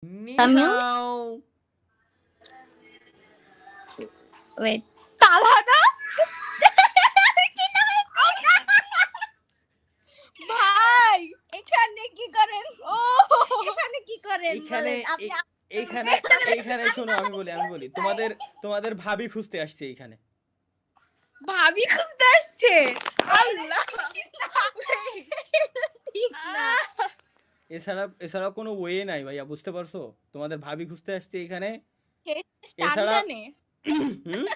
Ni Tamil? hao. Wait. তালহাটা ভাই এখানে কি করেন? ও এখানে কি করেন এইখানে বলেন আপনি? এইখানে এইখানে শোনো আমি বলি তোমাদের ভাবি খুঁজতে আসছে এইখানে। ভাবি খুঁজতে আসছে। আল্লাহ ঠিক না। এছাড়া কোনো ওয়ে নাই ভাইয়া, বুঝতে পারছো? তোমাদের ভাবি খুঁজতে আসছে এইখানে। টান এছাড়া টানে হুম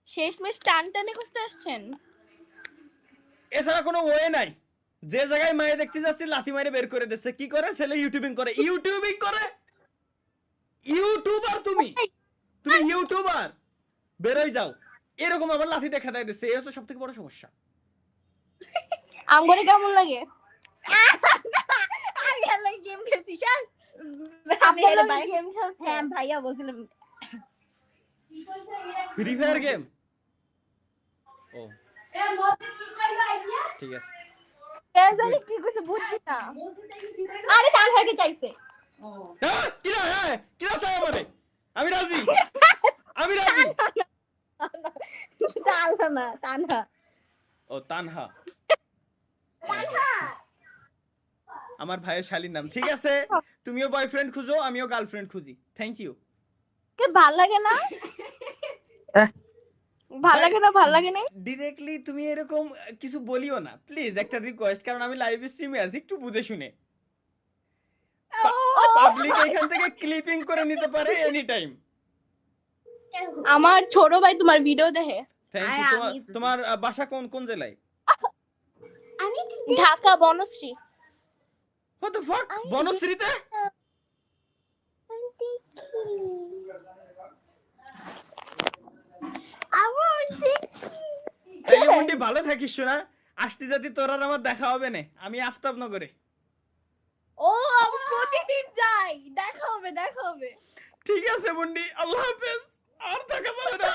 শেষমেশ টান টানে খুঁজতে আসছেন। এছাড়া কোনো ওয়ে নাই। যে জায়গায় মায়ে দেখতে যাচ্ছি লাথি মারে বের করে দিচ্ছে। কি করে? ছেলে ইউটিউবিং করে। ইউটিউবার তুমি ইউটিউবার, বেরোই যাও। এরকম আবার লাথি দেখা দেয় দিচ্ছে। এই হচ্ছে সব থেকে বড় সমস্যা। আমগরে কেমন লাগে? আমি হলো গেম খেলছি স্যার। আমি আপনার হলো লগে গেম খেলছে? হ্যাঁ ভাইয়া বলছিলাম। Free fire game. ও ঠিক আছে। কে জানি কি কইছে বুঝছি না। আরে তানহাকে চাইছে। কিরা চাই আমারে? আমি রাজি। তানহা। ও তানহা। আমার ভাইয়ের শালীর নাম। ঠিক আছে, তুমিও বয়ফ্রেন্ড খুঁজো, আমিও গার্লফ্রেন্ড খুঁজি। Thank you. কে ভাল লাগে না? ভাল লাগে না? ডিরেক্টলি তুমি এরকম কিছু বলিও না প্লিজ, একটা রিকোয়েস্ট, কারণ আমি লাইভ স্ট্রিমে আছি, একটু বুঝে শুনে। পাবলিক এখান থেকে ক্লিপিং করে নিতে পারে এনি টাইম। আমার ছোট ভাই তোমার ভিডিও দেখে। Thank you. তোমার বাসা কোন জেলায়? আমি Dhaka Banasree. What the fuck? বনশ্রীতে? তাইলে মুন্ডি ভালো থাকিস শোনা। আসতে যদি তোর আর আমার দেখা হবে না, আমি আফতাবনগরে। ও আমি প্রতিদিন যাই, দেখা হবে। ঠিক আছে মুন্ডি, আল্লাহ হাফেজ। আর থাকা যাবে না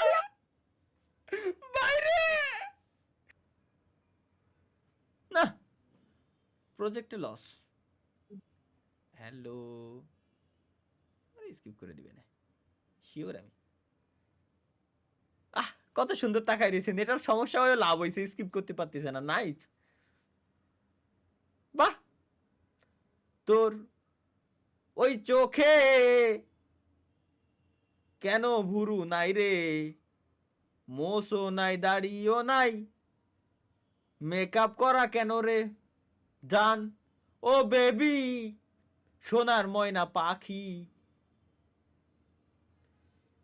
বাইরে। না, প্রজেক্টে লস। হ্যালো, স্কিপ করে দিবে না শিওর আমি। কত সুন্দর তাকাই রয়েছে। এটার সমস্যা হয়ে লাভ হয়েছে, স্কিপ করতে পারতেছে না। নাইস। বাহ, তোর ওই চোখে কেন ভুরু নাই রে, মোসো নাই, দাড়িও নাই, মেকআপ করা কেন রে জান, ও বেবি সোনার ময়না পাখি।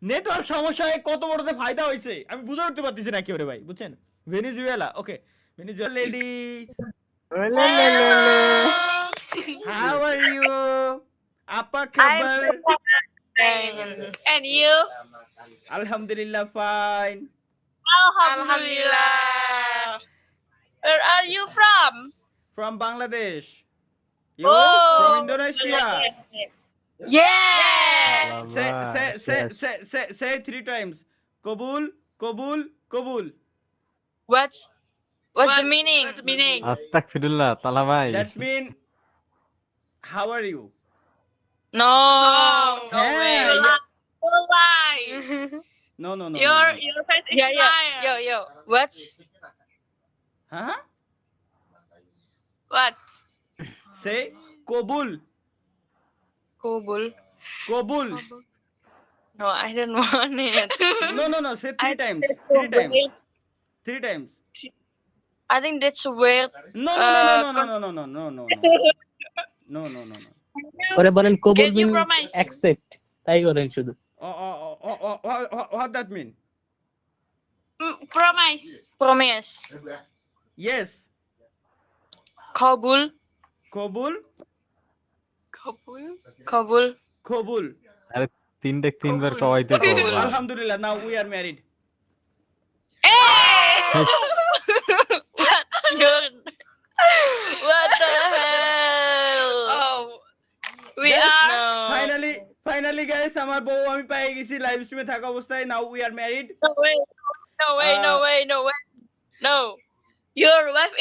নেটওয়ার্ক সমস্যায় কত বড়তে ফায়দা হয়েছে আমি বুঝে উঠতে পারতেছি না কেউ রে ভাই, বুঝছেন? Venezuela, okay Venezuela ladies, how are you, আপা খবর? And you? আলহামদুলিল্লাহ fine. Alhamdulillah. Where are you from? From Bangladesh. You? Oh. From Indonesia. Yes. Say 3 times. Kabul, Kabul, Kabul. What's the meaning? What's the meaning? আস্তাগফিরুল্লাহ তালা ভাই। That's mean how are you? No. No Hey. way. No lie. No. Your face is liar. Yo. What's Huh? what? Say Kabul. Kabul. Kabul. No, I don't want it. No. Say 3 times. That's so 3 times. weird. 3 times. I think that's weird. No. No. ওরে বলেন কবুল Can you mean promise? Accept, তাই করেন শুধু। What that mean? Promise. Yes. Kabul. Kabul. আরে তিনবার কওয়াইতে কও। Alhamdulillah, now we are married. Hey! What the hell? Oh, we Yes, are. Finally guys, আমার বউ আমি পেয়ে গেছি লাইভ স্ট্রিমে থাকা অবস্থায়। Now we are married. No way. No. Your wife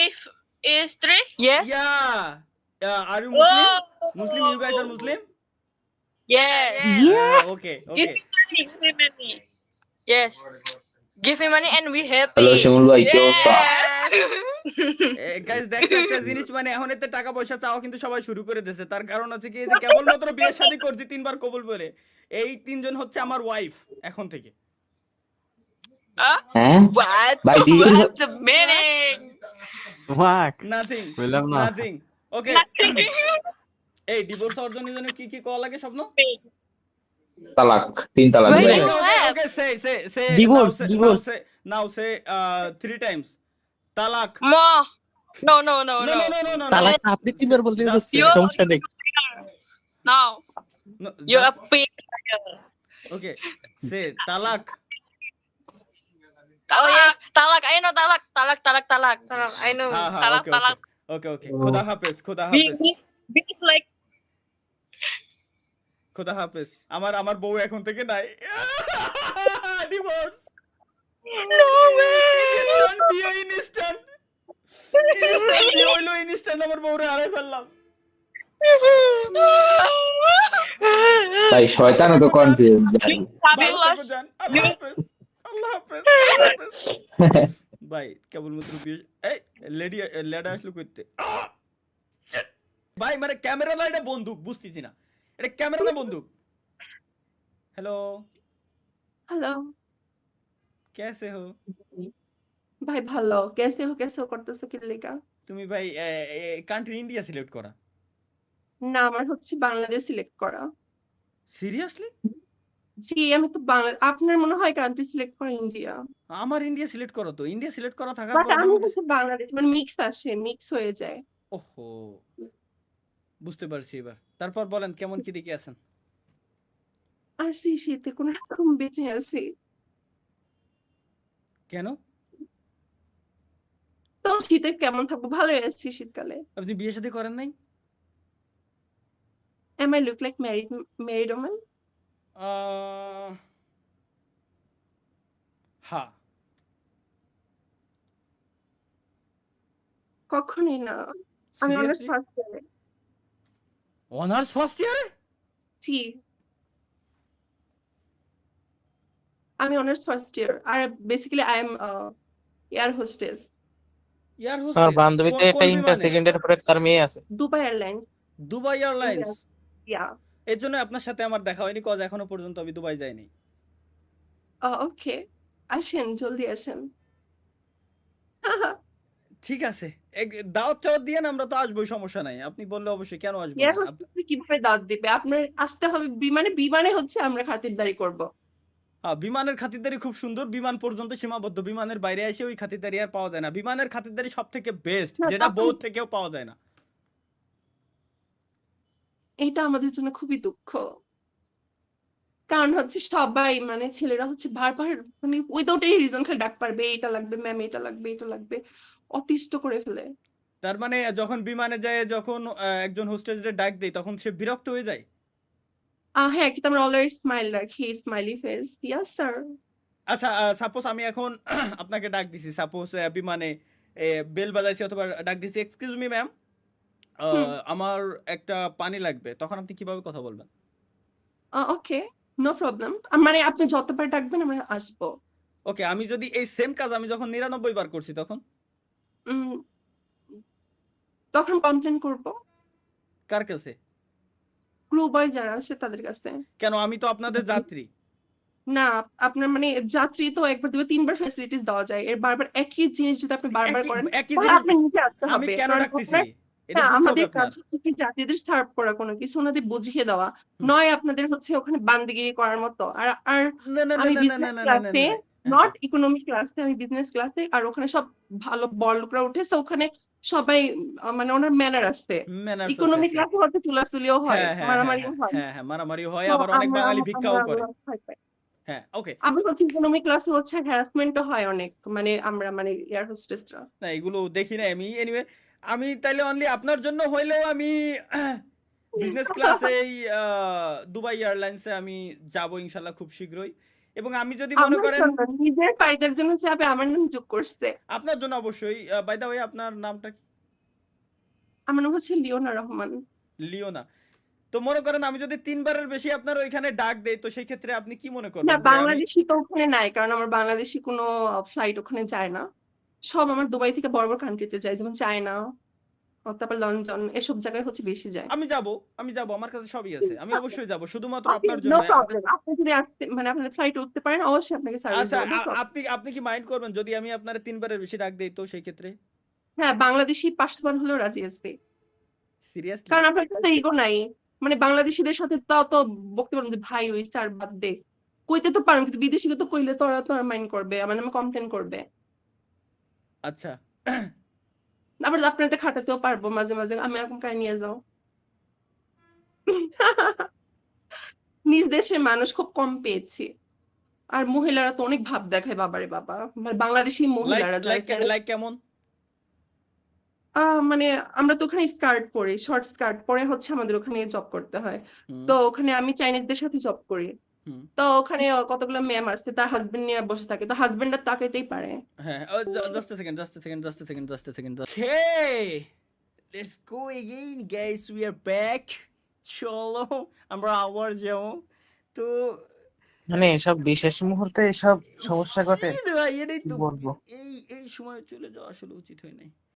is 3? Yes. Yeah. Are you Muslim? Whoa. Muslim, you guys are Muslim? Yes. Okay, Give okay. me money. Give me money. Yes. Give me money and we happy. Hello Shimul ভাই কি অবস্থা? Guys দেখছো একটা জিনিস, মানে এখন এতে টাকা পয়সা চাওয়া কিন্তু সবাই শুরু করে দিয়েছে। তার কারণ হচ্ছে কি, এই যে কেবলমাত্র বিয়ে শাদী করছি 3 বার কবুল বলে, এই 3জন হচ্ছে আমার ওয়াইফ এখন থেকে। হ্যাঁ What? ভাই দিয়ে What's the meaning? Walk nothing বললাম না। নাথিং। ওকে, এই ডিভোর্স অর্জনের জন্য কি কি করা লাগে স্বপ্ন? তালাক 3 তালাক Wait, ভাই। no. Okay say Divorce, divorce. Now say 3 times তালাক। More. No, no, no, no no. No no no তালাক আপনি 3 বার বলতে Just হচ্ছে, say- সমস্যা নেই। No. No. You're a pig. Okay say তালাক। Oh yes. Talak. I know talak. Talak. Talak. Talak. I know. হ্যাঁ হ্যাঁ, Talak. ওকে Talak. ওকে ওকে খোদা হাফেজ, খোদা We, হাফেজ, we is like খোদা হাফেজ। আমার বউ এখন থেকে নাই। ডিভোর্স। no way. ইনস্ট্যান্ট বিয়ে, ইনস্ট্যান্ট বিয়ে হইলো, ইনস্ট্যান্ট আমার বউরে হারাই ফেললাম। ভাই শয়তানও তো কনফিউজ ভাই। ভালো থেকো জান। আল্লাহ হাফেজ, আল্লাহ হাফেজ, আল্লাহ হাফেজ। ভাই কেবলমাত্র বিয়ে, এই লেডা আসলো করতে। ভাই মানে ক্যামেরা না, এটা বন্দুক, বুঝতেছি না এটা ক্যামেরা না বন্দুক। হ্যালো, हेलो कैसे हो? भाई ভালো कैसे हो করতেছো কি লেগা? তুমি ভাই কান্ট্রি ইন্ডিয়া সিলেক্ট করা? না আমার হচ্ছে বাংলাদেশ সিলেক্ট করা। সিরিয়াসলি? জি আমি তো বাংলা, আপনার মনে হয় কান্ট্রি সিলেক্ট করা ইন্ডিয়া, আমার ইন্ডিয়া সিলেক্ট করো তো। ইন্ডিয়া সিলেক্ট করা থাকার বাট পর আমি হচ্ছে বাংলাদেশ, মানে মিক্স আসে, মিক্স হয়ে যায়। ওহো, বুঝতে পারছি এবার। তারপর বলেন কেমন কি দিকে আছেন? আসি শীতে কোন রকম বেঁচে আছি। কেন? তো শীতে কেমন থাকবো, ভালোই আছি শীতকালে। আপনি বিয়ে শাদী করেন নাই? Am I look like married woman? হ্যাঁ। কখনোই না, আমি অনার্স সিরিয়াসলি? ফার্স্ট ইয়ারে। অনার্স ফার্স্ট ইয়ারে? জি আমি অনার্স ফার্স্ট ইয়ার, আর basically I am air hostess, ইয়ার আমার হোস্টেস? বান্ধবীতে একটা ইন্টার সেকেন্ডের পরে তার মেয়ে আছে। Dubai airlines. Dubai airlines? Yeah এর জন্য আপনার সাথে আমার দেখা হয়নি, কজ এখনো পর্যন্ত আমি দুবাই যাইনি। ওকে আসেন, জলদি আসেন। ঠিক আছে, দাওয়াত চাওয়াত দিয়ে আমরা তো আসবোই, সমস্যা নাই। আপনি বললে অবশ্যই, কেন আসবো এয়ার না? হোস্টেস কিভাবে দাওয়াত দিবে? আপনার আসতে হবে বিমানে, বিমানে হচ্ছে আমরা খাতিরদারি করব। হ্যাঁ, বিমানের খাতিরদারি খুব সুন্দর, বিমান পর্যন্ত সীমাবদ্ধ। বিমানের বাইরে এসে ওই খাতিরদারি আর পাওয়া যায় না। বিমানের খাতিরদারি সব থেকে বেস্ট, না, যেটা তখন- বউ থেকেও পাওয়া যায় না। এটা আমাদের জন্য খুবই দুঃখ, কারণ হচ্ছে সবাই মানে ছেলেরা হচ্ছে বারবার মানে উইদাউট এনি রিজন খালি ডাক পারবে, এটা লাগবে ম্যাম, এটা লাগবে, এটা লাগবে, অতিষ্ঠ করে ফেলে। তার মানে যখন বিমানে যায়, যখন একজন হোস্টেসের ডাক দেয়, তখন সে বিরক্ত হয়ে যায়। হ্যাঁ কিন্তু আমরা অলওয়েজ স্মাইল রাখি, স্মাইলি ফেস। Yes sir. আচ্ছা, সাপোজ আমি এখন আপনাকে ডাক দিছি, সাপোজ বিমানে বেল বাজাইছি অথবা ডাক দিছি, এক্সকিউজ মি ম্যাম, আমার একটা পানি লাগবে, তখন আপনি কিভাবে কথা বলবেন? ওকে নো প্রবলেম, মানে আপনি যতবার ডাকবেন আমরা আসবো। ওকে, আমি যদি এই সেম কাজ আমি যখন 99 বার করছি, তখন উম, তখন কমপ্লেন করব কার কাছে? ক্রু বয় যারা আছে তাদের কাছে। কেন, আমি তো আপনাদের যাত্রী। না আপনার মানে যাত্রী তো একবার 2-3 বার ফ্যাসিলিটিস দেওয়া যায়, এর বারবার একই জিনিস যদি আপনি বারবার করেন একই তাহলে জিনিস আপনি নিজে আসতে আমি হবে। কেন কারণ ডাকতেছি আপনার- এটা হ্যাঁ, বুঝতে হবে আমাদের আপনার। কাজ হচ্ছে কি যাত্রীদের সার্ভ করা, কোনো কিছু ওনাদের বুঝিয়ে দেওয়া, নয় আপনাদের হচ্ছে ওখানে বান্দিগিরি করার মতো। আর আর না না না আমি না না বিজনেস না না না ক্লাসে, না। নট ইকোনমিক ক্লাসে, আমি বিজনেস ক্লাসে, আর ওখানে সব ভালো বড় লোকরা উঠেছে, ওখানে সবাই মানে ওনার ম্যানার আছে। Manners ইকোনমিক আছে। ক্লাসে হয়তো চুলাচুলিও হয়, হ্যাঁ, হ্যাঁ, মারামারিও হ্যাঁ, হয়। হ্যাঁ, হ্যাঁ, মারামারিও হয়, তো আবার অনেক বাঙালি ভিক্ষাও করে। ভয় পাই। হ্যাঁ, ওকে। আবার হচ্ছে ইকোনমিক ক্লাসে হচ্ছে হ্যারাসমেন্টও হয় অনেক, মানে আমরা মানে এয়ার হোস্টেসরা। না, এগুলো দেখি না আমি। এনিওয়ে, আমি তাইলে অনলি আপনার জন্য হইলেও আমি বিজনেস ক্লাসে এই দুবাই এয়ারলাইন্সে আমি যাব ইনশাআল্লাহ খুব শীঘ্রই। এবং আমি যদি মনে আমার করেন জন্য, নিজের ফায়দার জন্য যাবে, আমার নাম যোগ করছে। আপনার জন্য অবশ্যই। বাই দ্য ওয়ে, আপনার নামটা কি? আমার নাম হচ্ছে লিওনা রহমান। লিওনা। তো মনে করেন আমি যদি 3 বারের বেশি আপনার ওইখানে ডাক দেই তো সেই ক্ষেত্রে আপনি কি মনে না করবেন যে আমি বাংলাদেশি তো ওখানে নাই, কারণ আমার বাংলাদেশি কোনো ফ্লাইট ওখানে যায় না। সব আমার দুবাই থেকে বড় বড় কান্ট্রিতে যায়, যেমন চায়না, তারপর লন্ডন, এসব জায়গায় হচ্ছে বেশি যায়। আমি যাব আমার কাছে সবই আছে, আমি অবশ্যই যাব শুধুমাত্র ওকে, আপনার নো জন্য। প্রবলেম। আপনি যদি আসতে মানে আপনাদের ফ্লাইট উঠতে পারেন, অবশ্যই আপনাকে সার্ভিস আচ্ছা দেবো, no problem। আপনি কি মাইন্ড করবেন যদি আমি আপনার 3 বারের বেশি ডাক দেই তো সেই ক্ষেত্রে? হ্যাঁ, বাংলাদেশি 500 বার হলেও রাজি আসবে, সিরিয়াসলি? কারণ আপনার কাছে ইগো নাই। মানে বাংলাদেশিদের সাথে তাও তো বলতে পারেন যে ভাই ওই স্যার বাদ দে, কইতে তো পারেন, কিন্তু বিদেশিকে তো কইলে তো ওরা মাইন্ড করবে, আমার নামে কমপ্লেন করবে। আচ্ছা আবার আপনাদের খাটাতেও পারবো মাঝে মাঝে, আমি এরকম কাই নিয়ে যাও। নিজ দেশের মানুষ খুব কম পেয়েছি, আর মহিলারা তো অনেক ভাব দেখায়, বাবারে বাবা। মানে বাংলাদেশি লাইক মহিলারা লাইক যারা লাইক কেমন? মানে আমরা তো ওখানে স্কার্ট পরি, শর্ট স্কার্ট পরে হচ্ছে আমাদের ওখানে জব করতে হয়। হুম, তো ওখানে আমি চাইনিজদের সাথে জব করি। হুম। তো ওখানে কতগুলো ম্যাম আসছে, তার হাজবেন্ড নিয়ে বসে থাকে, তো হাজবেন্ডটা তাকাইতেই পারে। হ্যাঁ just a second. Okay, let's go again guys, we are back. চলো আমরা আবার যাবো। তো মানে এসব বিশেষ মুহূর্তে এসব সমস্যা ঘটে, ভাই এটাই কি তো, বলবো। এই সময় চলে যাওয়া আসলে উচিত হয় নাই।